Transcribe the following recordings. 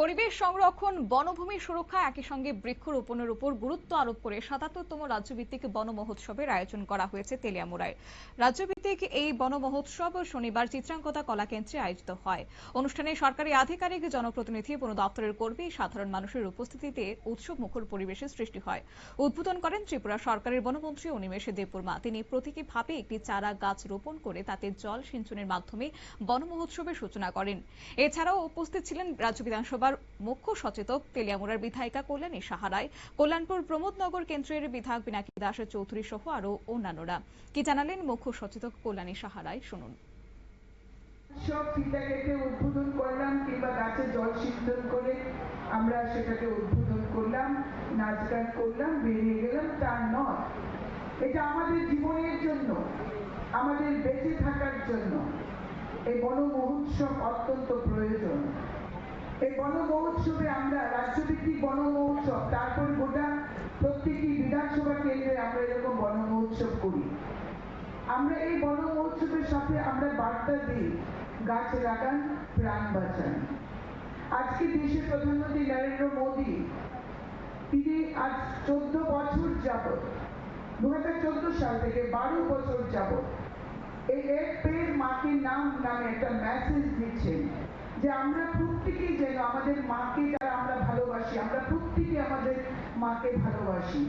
পরিবেশ সংরক্ষণ, বনভূমি সুরক্ষা, একই সঙ্গে বৃক্ষরোপণের উপর গুরুত্ব আরোপ করে ৭৭তম রাজ্যভিত্তিক বন মহোৎসবের আয়োজন করা হয়েছে তেলিয়ামুড়ায়। রাজ্যভিত্তিক এই বন মহোৎসব শনিবার চিত্রাঙ্গদা কলাকেন্দ্রে আয়োজিত হয়। অনুষ্ঠানে সরকারি আধিকারিক, জনপ্রতিনিধি, বন দপ্তরের কর্মী, সাধারণ মানুষের উপস্থিতিতে উৎসব মুখর পরিবেশের সৃষ্টি হয়। উদ্বোধন করেন ত্রিপুরা সরকারের বনমন্ত্রী অনিমেষ দেববর্মা। তিনি প্রতীকীভাবে একটি চারা গাছ রোপণ করে তাতে জল সিঞ্চনের মাধ্যমে বন মহোৎসবের সূচনা করেন। এছাড়াও উপস্থিত ছিলেন রাজ্য বিধানসভার মুখ্য সচেতক তেলিয়ামুড়ার বিধায়িকা কল্যাণী সাহা রায়, কল্যাণপুর প্রমোদনগর কেন্দ্রের বিধায়ক পিনাকি দাস চৌধুরী সহ আরো অন্যান্যরা। কি জানালেন মুখ্য সচেতক কল্যাণী সাহা রায়, শুনুন। সব ফিতাকে উদ্বোধন করলাম কিংবা গাছে জল সিঞ্চন করে আমরা সেটাকে উদ্বোধন করলাম, নাচ গান করলাম, বেরিয়ে গেলাম, তা নয়। এটা আমাদের জীবনের জন্য, আমাদের বেঁচে থাকার জন্য এই বন মহোৎসব অত্যন্ত প্রয়োজন। এই বন মহোৎসবে আমরা রাজ্যভিত্তিক বন মহোৎসব, তারপর গোটা প্রত্যেকটি বিধানসভা কেন্দ্রে আমরা এরকম বন মহোৎসব করি। আমরা এই বন মহোৎসবের সাথে আমরা বার্তা দিই, গাছ লাগান, প্রাণ বাঁচান। আজকে দেশের প্রধানমন্ত্রী নরেন্দ্র মোদী, তিনি আজ 14 বছর যাবৎ, 2014 সাল থেকে 12 বছর যাবৎ এই এক পেড় মাকে নাম নামে একটা মেসেজ দিচ্ছেন যে আমরা প্রত্যেকেই যেন আমাদের মাকে, যারা আমরা ভালোবাসি, আমরা প্রত্যেকে আমাদের মাকে ভালোবাসি,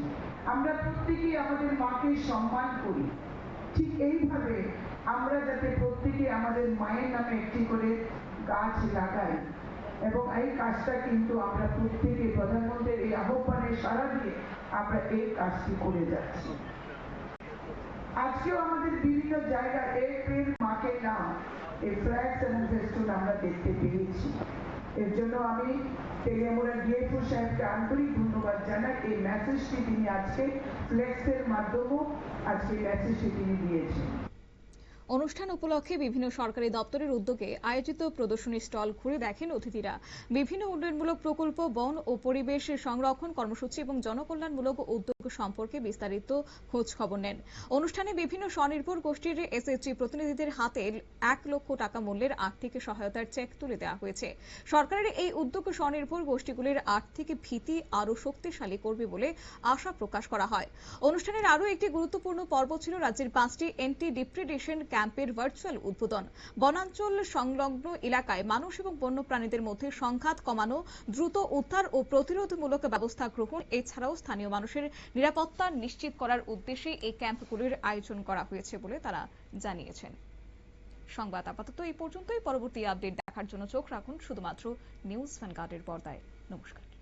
আমরা প্রত্যেকেই আমাদের মাকে সম্মান করি। ঠিক এইভাবে আমরা যাতে প্রত্যেকে আমাদের মায়ের নামে একটি করে গাছ লাগাই, এবং এই কাজটা কিন্তু আমরা প্রত্যেকে প্রধানমন্ত্রীর এই আহ্বানে সাড়া দিয়ে আমরা এই কাজটি করে যাচ্ছি। আজকেও আমাদের বিভিন্ন জায়গায় এক পেড় মাকে নাম এই ফ্ল্যাগস এবং ফেস্টুন আমরা দেখতে পেয়েছি। এর জন্য আমি তেলিয়ামুড়া ডিএফও সাহেবকে আন্তরিক ধন্যবাদ জানাই। এই মেসেজটি তিনি আজকে ফ্লেক্সের মাধ্যমেও আজকে মেসেজটি তিনি দিয়েছেন। অনুষ্ঠান উপলক্ষে বিভিন্ন সরকারি দপ্তরের উদ্যোগে আয়োজিত প্রদর্শনী স্টল ঘুরে দেখেন অতিথিরা। বিভিন্ন উন্নয়নমূলক প্রকল্প, বন ও পরিবেশ সংরক্ষণ কর্মসূচি এবং জনকল্যাণমূলক উদ্যোগ সম্পর্কে বিস্তারিত খোঁজ খবর নেন। অনুষ্ঠানে বিভিন্ন স্বনির্ভর গোষ্ঠীর এসএইচজি প্রতিনিধিদের হাতে 1 লক্ষ টাকা মূল্যের আর্থিক সহায়তার চেক তুলে দেওয়া হয়েছে। সরকারের এই উদ্যোগ স্বনির্ভর গোষ্ঠীগুলির আর্থিক ভিত্তি আরও শক্তিশালী করবে বলে আশা প্রকাশ করা হয়। অনুষ্ঠানের আরও একটি গুরুত্বপূর্ণ পর্ব ছিল রাজ্যের 5টি এন্টি ডিপ্রেডেশন ক্যাম্পের ভার্চুয়াল উদ্বোধন। বনাঞ্চল সংলগ্ন এলাকায় মানুষ এবং বন্যপ্রাণীদের মধ্যে সংঘাত কমানো, দ্রুত উদ্ধার ও প্রতিরোধমূলক ব্যবস্থা গ্রহণ, এছাড়াও স্থানীয় মানুষের নিরাপত্তা নিশ্চিত করার উদ্দেশ্যে এই ক্যাম্পগুলির আয়োজন করা হয়েছে বলে তারা জানিয়েছেন। সংবাদ আপাতত এই পর্যন্তই। পরবর্তী আপডেট দেখার জন্য চোখ রাখুন শুধুমাত্র নিউজ ভ্যানগার্ডের পর্দায়। নমস্কার।